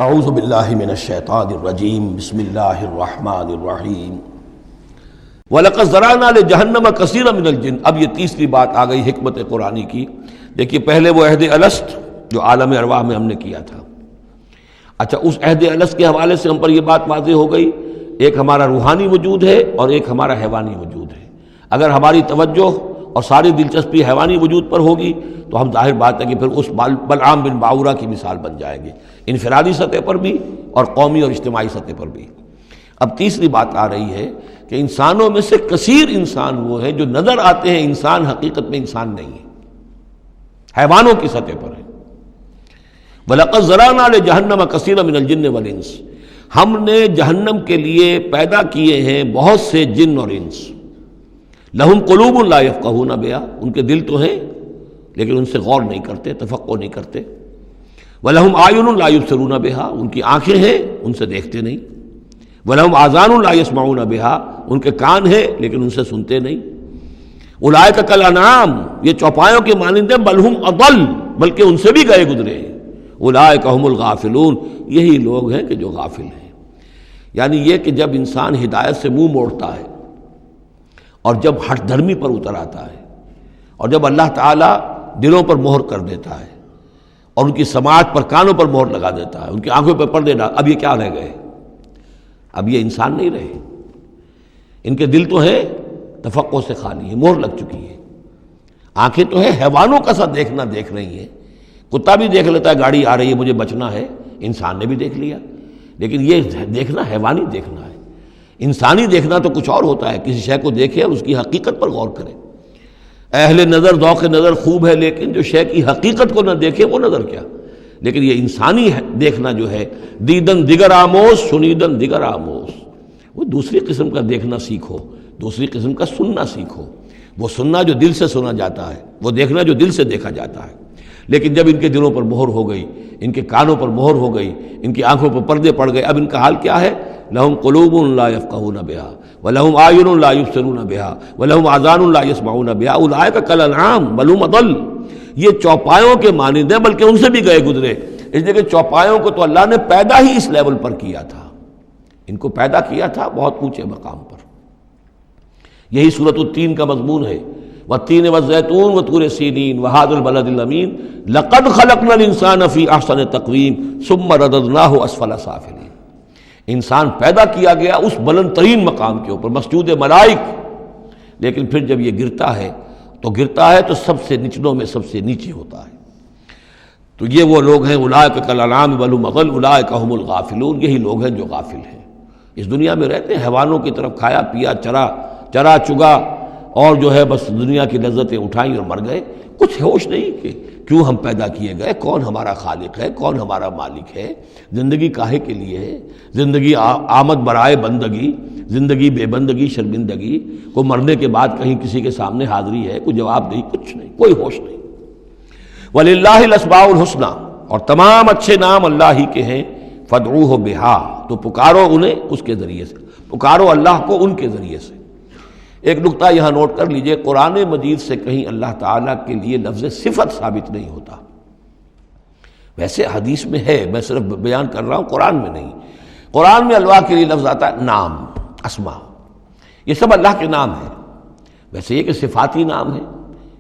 اعوذ باللہ من الشیطان الرجیم بسم اللہ الرحمن الرحیم وَلَقَدْ ذَرَأْنَا لِجَهَنَّمَ كَثِيرًا مِنَ الْجِنِّ۔ اب یہ تیسری بات آ گئی حکمت قرآنی کی۔ دیکھیے پہلے وہ عہد الست جو عالم ارواح میں ہم نے کیا تھا، اچھا اس عہد الست کے حوالے سے ہم پر یہ بات واضح ہو گئی، ایک ہمارا روحانی وجود ہے اور ایک ہمارا حیوانی وجود ہے۔ اگر ہماری توجہ اور ساری دلچسپی حیوانی وجود پر ہوگی تو ہم ظاہر بات ہے کہ پھر اس بلعام بن باورہ کی مثال بن جائیں گے، انفرادی سطح پر بھی اور قومی اور اجتماعی سطح پر بھی۔ اب تیسری بات آ رہی ہے کہ انسانوں میں سے کثیر انسان وہ ہیں جو نظر آتے ہیں انسان، حقیقت میں انسان نہیں ہے، حیوانوں کی سطح پر ہے۔ وَلَقَدْ ذَرَأْنَا لِجَهَنَّمَ كَثِيرًا مِنَ الْجِنِّ وَالْإِنسِ، ہم نے جہنم کے لیے پیدا کیے ہیں بہت سے جن اور انس۔ لَهُمْ قُلُوبٌ لَا يَفْقَهُونَ بِهَا، ان کے دل تو ہیں لیکن ان سے غور نہیں کرتے، تفقہ نہیں کرتے۔ وَلَهُمْ أَعْيُنٌ لَا يُبْصِرُونَ بِهَا، ان کی آنکھیں ہیں ان سے دیکھتے نہیں۔ وَلَهُمْ آذَانٌ لَا يَسْمَعُونَ بِهَا، ان کے کان ہیں لیکن ان سے سنتے نہیں۔ أُولَٰئِكَ كَالْأَنْعَامِ، یہ چوپایوں کے مانند ہیں، بل ہم اضل، بلکہ ان سے بھی گئے گزرے ہیں۔ أُولَٰئِكَ هُمُ الْغَافِلُونَ، یہی لوگ ہیں کہ جو غافل ہیں۔ یعنی یہ کہ جب انسان ہدایت سے منہ موڑتا ہے اور جب ہٹ دھرمی پر اتر آتا ہے اور جب اللہ تعالیٰ دلوں پر مہر کر دیتا ہے اور ان کی سماعت پر کانوں پر مہر لگا دیتا ہے، ان کی آنکھوں پر پردے ڈال، اب یہ کیا رہ گئے؟ اب یہ انسان نہیں رہے، ان کے دل تو ہے تفقع سے خالی ہے، مہر لگ چکی ہے۔ آنکھیں تو ہے حیوانوں کا سا دیکھنا دیکھ رہی ہیں، کتا بھی دیکھ لیتا ہے گاڑی آ رہی ہے مجھے بچنا ہے، انسان نے بھی دیکھ لیا، لیکن یہ دیکھنا حیوانی دیکھنا ہے۔ انسانی دیکھنا تو کچھ اور ہوتا ہے، کسی شے کو دیکھے اور اس کی حقیقت پر غور کرے۔ اہل نظر ذوق نظر خوب ہے لیکن جو شے کی حقیقت کو نہ دیکھے وہ نظر کیا۔ لیکن یہ انسانی دیکھنا جو ہے، دیدن دیگر آموز شنیدن دیگر آموز، وہ دوسری قسم کا دیکھنا سیکھو، دوسری قسم کا سننا سیکھو۔ وہ سننا جو دل سے سنا جاتا ہے، وہ دیکھنا جو دل سے دیکھا جاتا ہے۔ لیکن جب ان کے دلوں پر مہر ہو گئی، ان کے کانوں پر مہر ہو گئی، ان کی آنکھوں پر پردے پڑ گئے، اب ان کا حال کیا ہے؟ لہم قلوب لا یفقہون بہا ولہم اعین لا یبصرون بہا ولہم آذان لا یسمعون بہا اولئک کالانعام بل ہم اضل، یہ چوپایوں کے مانند ہیں بلکہ ان سے بھی گئے گزرے۔ اس لیے کہ چوپایوں کو تو اللہ نے پیدا ہی اس لیول پر کیا تھا، ان کو پیدا کیا تھا بہت اونچے مقام پر۔ یہی سورۃ التین کا مضمون ہے، والتین والزیتون وطور سینین وہذا البلد الامین لقد خلقنا الانسان فی احسن تقویم ثم رددناہ اسفل سافلین۔ انسان پیدا کیا گیا اس بلند ترین مقام کے اوپر، مسجود ملائک، لیکن پھر جب یہ گرتا ہے تو سب سے نچلوں میں سب سے نیچے ہوتا ہے۔ تو یہ وہ لوگ ہیں، اولئک کالانعام بل ہم اضل اولئک هم الغافلون، یہی لوگ ہیں جو غافل ہیں، اس دنیا میں رہتے ہیں حیوانوں کی طرف، کھایا پیا چرا چگا اور جو ہے بس دنیا کی لذتیں اٹھائیں اور مر گئے، کچھ ہوش نہیں کہ کیوں ہم پیدا کیے گئے، کون ہمارا خالق ہے، کون ہمارا مالک ہے، زندگی کاہے کے لیے ہے، زندگی آمد برائے بندگی، زندگی بے بندگی شرمندگی، کو مرنے کے بعد کہیں کسی کے سامنے حاضری ہے، کوئی جواب نہیں، کچھ نہیں، کوئی ہوش نہیں۔ وَلِلَّهِ الْأَسْمَاءُ الْحُسْنَى، اور تمام اچھے نام اللہ ہی کے ہیں، فَادْعُوهُ بِهَا، تو پکارو انہیں اس کے ذریعے سے، پکارو اللہ کو ان کے ذریعے سے۔ ایک نقطہ یہاں نوٹ کر لیجئے، قرآن مجید سے کہیں اللہ تعالیٰ کے لیے لفظ صفت ثابت نہیں ہوتا، ویسے حدیث میں ہے، میں صرف بیان کر رہا ہوں، قرآن میں نہیں۔ قرآن میں اللہ کے لیے لفظ آتا ہے نام، اسما، یہ سب اللہ کے نام ہیں۔ ویسے یہ کہ صفاتی نام ہے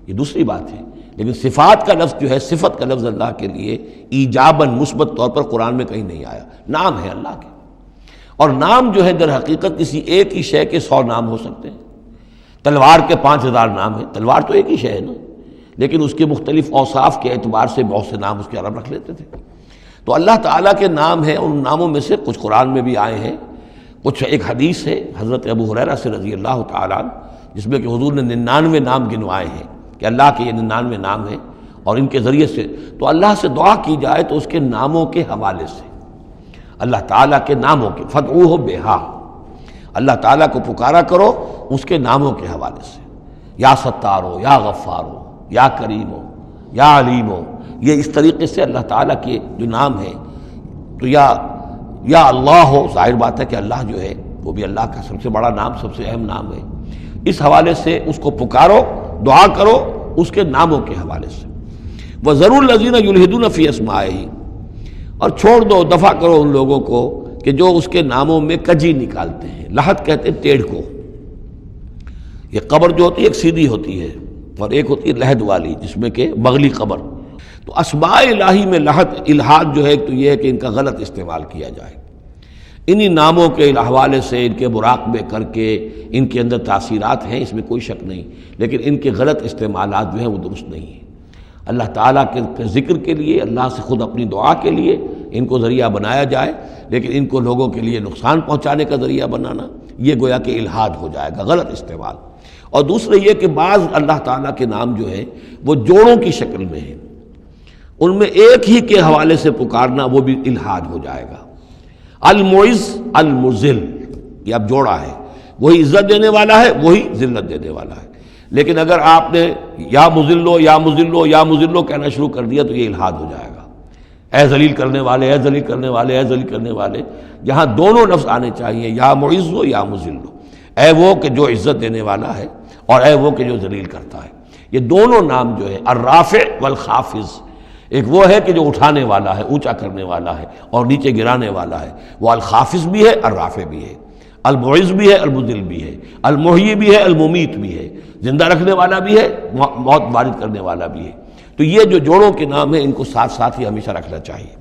یہ دوسری بات ہے، لیکن صفات کا لفظ جو ہے، صفت کا لفظ اللہ کے لیے ایجاباً مثبت طور پر قرآن میں کہیں نہیں آیا، نام ہے اللہ کے۔ اور نام جو ہے در حقیقت کسی ایک ہی شے کے 100 نام ہو سکتے ہیں۔ تلوار کے 5000 نام ہیں، تلوار تو ایک ہی شے ہے نا، لیکن اس کے مختلف اوصاف کے اعتبار سے بہت سے نام اس کے عرب رکھ لیتے تھے۔ تو اللہ تعالیٰ کے نام ہیں، ان ناموں میں سے کچھ قرآن میں بھی آئے ہیں، کچھ ایک حدیث ہے حضرت ابو ہریرہ سے رضی اللہ تعالیٰ عنہ، جس میں کہ حضور نے 99 نام گنوائے ہیں کہ اللہ کے یہ 99 نام ہیں، اور ان کے ذریعے سے تو اللہ سے دعا کی جائے تو اس کے ناموں کے حوالے سے، اللہ تعالیٰ کے ناموں کے، فادعوہ بہا، اللہ تعالیٰ کو پکارا کرو اس کے ناموں کے حوالے سے، یا ستارو، یا غفارو، یا کریمو، یا علیمو، یہ اس طریقے سے اللہ تعالیٰ کے جو نام ہیں، تو یا اللہ ہو، ظاہر بات ہے کہ اللہ جو ہے وہ بھی اللہ کا سب سے بڑا نام، سب سے اہم نام ہے، اس حوالے سے اس کو پکارو، دعا کرو اس کے ناموں کے حوالے سے۔ وَذَرُوا الَّذِينَ يُلْحِدُونَ فِي أَسْمَائِهِ، اور چھوڑ دو، دفع کرو ان لوگوں کو کہ جو اس کے ناموں میں کجی نکالتے ہیں۔ لحد کہتے ہیں ٹیڑھ کو۔ یہ قبر جو ہوتی ہے ایک سیدھی ہوتی ہے اور ایک ہوتی ہے لحد والی، جس میں کہ بغلی قبر۔ تو اسماء الہی میں لحد الحاد جو ہے تو یہ ہے کہ ان کا غلط استعمال کیا جائے، انہی ناموں کے حوالے سے ان کے مراقبے کر کے ان کے اندر تاثیرات ہیں، اس میں کوئی شک نہیں، لیکن ان کے غلط استعمالات جو ہیں وہ درست نہیں ہیں۔ اللہ تعالیٰ کے ذکر کے لیے، اللہ سے خود اپنی دعا کے لیے ان کو ذریعہ بنایا جائے، لیکن ان کو لوگوں کے لیے نقصان پہنچانے کا ذریعہ بنانا یہ گویا کہ الحاد ہو جائے گا، غلط استعمال۔ اور دوسرے یہ کہ بعض اللہ تعالیٰ کے نام جو ہیں وہ جوڑوں کی شکل میں ہیں، ان میں ایک ہی کے حوالے سے پکارنا وہ بھی الحاد ہو جائے گا۔ المعز المذل، یہ اب جوڑا ہے، وہی عزت دینے والا ہے، وہی ذلت دینے والا ہے، لیکن اگر آپ نے یا مذلو یا مذلو یا مذلو کہنا شروع کر دیا تو یہ الحاد ہو جائے گا۔ اے ذلیل کرنے والے، اے ذلیل کرنے والے، اے ذلیل کرنے والے، جہاں دونوں لفظ آنے چاہیے، یا معز ہو یا مذل ہو، اے وہ کہ جو عزت دینے والا ہے اور اے وہ کہ جو ذلیل کرتا ہے۔ یہ دونوں نام جو ہے الرافع والخافض، ایک وہ ہے کہ جو اٹھانے والا ہے، اونچا کرنے والا ہے اور نیچے گرانے والا ہے، وہ الخافض بھی ہے، الرافع بھی ہے، المعز بھی ہے، المذل بھی ہے، المحیی بھی ہے، الممیت بھی ہے، زندہ رکھنے والا بھی ہے، موت وارد کرنے والا بھی ہے۔ تو یہ جو جوڑوں کے نام ہیں ان کو ساتھ ساتھ ہی ہمیشہ رکھنا چاہیے۔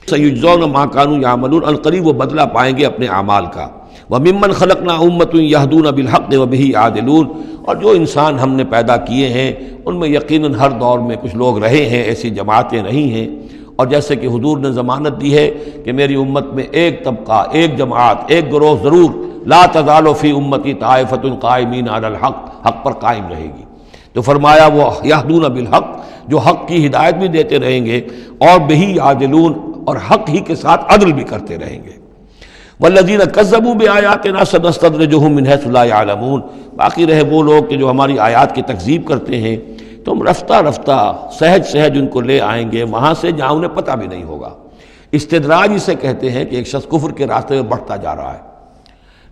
سَيُجْزَوْنَ مَا كَانُوا يَعْمَلُونَ، القریب وہ بدلہ پائیں گے اپنے اعمال کا۔ وَمِمَّنْ خَلَقْنَا أُمَّةٌ يَهْدُونَ بِالْحَقِّ وَبِهِ يَعْدِلُونَ، اور جو انسان ہم نے پیدا کیے ہیں ان میں یقیناً ہر دور میں کچھ لوگ رہے ہیں، ایسی جماعتیں رہی ہیں، اور جیسے کہ حضور نے ضمانت دی ہے کہ میری امت میں ایک طبقہ، ایک جماعت، ایک گروہ ضرور، لا تزال فی امتی طائفۃ قائمین علی الحق، حق پر قائم رہے گی۔ تو فرمایا وہ یہدون بالحق، جو حق کی ہدایت بھی دیتے رہیں گے، اور بہی یعدلون، اور حق ہی کے ساتھ عدل بھی کرتے رہیں گے۔ والذین کذبوا بآیاتنا سنستدرجهم من حیث لا یعلمون، باقی رہے وہ لوگ کہ جو ہماری آیات کی تکذیب کرتے ہیں تو ہم رفتہ رفتہ سہج سہج ان کو لے آئیں گے وہاں سے جہاں انہیں پتہ بھی نہیں ہوگا۔ استدراج اسے کہتے ہیں کہ ایک شخص کفر کے راستے میں بڑھتا جا رہا ہے،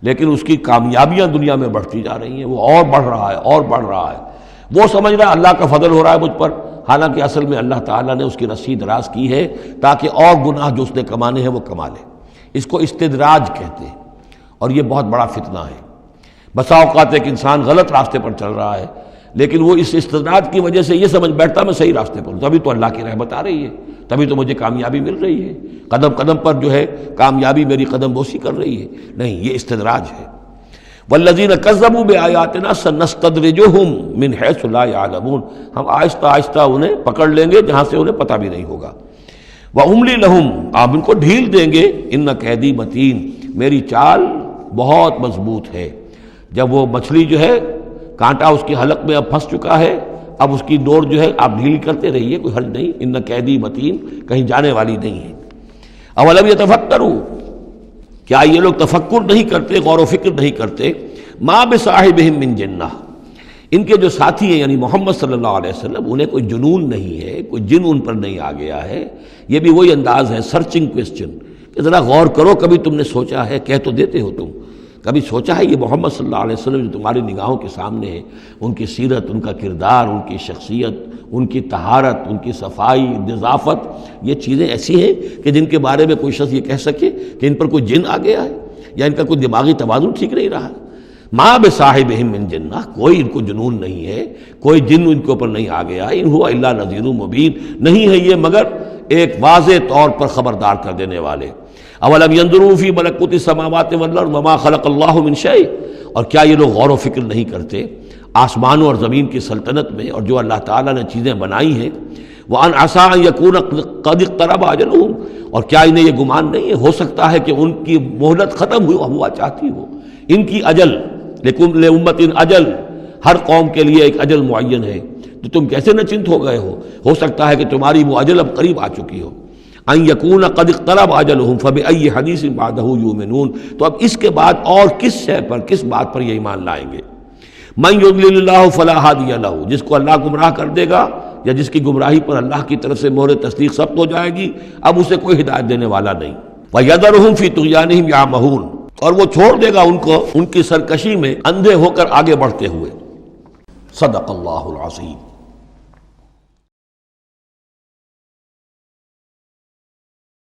لیکن اس کی کامیابیاں دنیا میں بڑھتی جا رہی ہیں، وہ اور بڑھ رہا ہے اور بڑھ رہا ہے، وہ سمجھ رہا ہے اللہ کا فضل ہو رہا ہے مجھ پر، حالانکہ اصل میں اللہ تعالیٰ نے اس کی رسی دراز کی ہے تاکہ اور گناہ جو اس نے کمانے ہیں وہ کما لے۔ اس کو استدراج کہتے ہیں، اور یہ بہت بڑا فتنہ ہے۔ بسا اوقات ایک انسان غلط راستے پر چل رہا ہے، لیکن وہ اس استدراج کی وجہ سے یہ سمجھ بیٹھتا میں صحیح راستے پر ہوں، تبھی تو اللہ کی رحمت آ رہی ہے، تبھی تو مجھے کامیابی مل رہی ہے، قدم قدم پر جو ہے کامیابی میری قدم بوسی کر رہی ہے۔ نہیں، یہ استدراج ہے۔ والذین کذبوا بآیاتنا سنستدرجهم من حیث لا یعلمون، ہم آہستہ آہستہ انہیں پکڑ لیں گے جہاں سے انہیں پتہ بھی نہیں ہوگا۔ وَأُمْلِي لَهُمْ، آپ ان کو ڈھیل دیں گے، اِنَّ قیدی متین، میری چال بہت مضبوط ہے۔ جب وہ مچھلی جو ہے کانٹا اس کی حلق میں اب پھنس چکا ہے، اب اس کی ڈور جو ہے آپ ڈھیل کرتے رہیے، کوئی حرج نہیں، اِنَّ قیدی متین، کہیں جانے والی نہیں ہے۔ اولم یتفکروا، کیا یہ لوگ تفکر نہیں کرتے، غور و فکر نہیں کرتے؟ ما بصاحبہم من جنہ، ان کے جو ساتھی ہیں یعنی محمد صلی اللہ علیہ وسلم، انہیں کوئی جنون نہیں ہے، کوئی جن ان پر نہیں آ گیا ہے۔ یہ بھی وہی انداز ہے، سرچنگ کویسچن، کہ ذرا غور کرو، کبھی تم نے سوچا ہے، کہہ تو دیتے ہو تم، کبھی سوچا ہے یہ محمد صلی اللہ علیہ وسلم جو تمہاری نگاہوں کے سامنے ہے، ان کی سیرت، ان کا کردار، ان کی شخصیت، ان کی طہارت، ان کی صفائی، نظافت، یہ چیزیں ایسی ہیں کہ جن کے بارے میں کوئی شخص یہ کہہ سکے کہ ان پر کوئی جن آ گیا ہے یا ان کا کوئی دماغی توازن ٹھیک نہیں رہا۔ ما بصاحبہم من جنہ، کوئی ان کو جنون نہیں ہے، کوئی جن ان کے اوپر نہیں آ گیا، ان ہوا الا نذیر مبین، نہیں ہے یہ مگر ایک واضح طور پر خبردار کر دینے والے۔ اولم ينظروا فی ملکوت السماوات والارض وما خلق اللہ من شیء، اور کیا یہ لوگ غور و فکر نہیں کرتے آسمانوں اور زمین کی سلطنت میں اور جو اللہ تعالیٰ نے چیزیں بنائی ہیں؟ وَأَنْ عَسَىٰ أَنْ يَكُونَ قَدِ اقْتَرَبَ أَجَلُهُمْ، اور کیا انہیں یہ گمان نہیں ہے ہو سکتا ہے کہ ان کی مہلت ختم ہوا چاہتی ہو، ان کی اجل، لِكُلِّ أُمَّةٍ اجل، ہر قوم کے لیے ایک اجل معین ہے، تو تم کیسے نچنت ہو گئے ہو سکتا ہے کہ تمہاری وہ اجل اب قریب آ چکی ہو۔ ان یکون قد اقترب اجلہم فبأی حدیث بعدہ یؤمنون، تو اب اس کے بعد اور کس شے پر، کس بات پر یہ ایمان لائیں گے؟ من یضلل اللہ فلا ہادی لہ، جس کو اللہ گمراہ کر دے گا یا جس کی گمراہی پر اللہ کی طرف سے مہر تصدیق ثبت ہو جائے گی، اب اسے کوئی ہدایت دینے والا نہیں۔ وَيَذَرُهُمْ فِي طُغْيَانِهِمْ يَعْمَهُونَ، اور وہ چھوڑ دے گا ان کو ان کی سرکشی میں اندھے ہو کر آگے بڑھتے ہوئے۔ صدق اللہ العظیم۔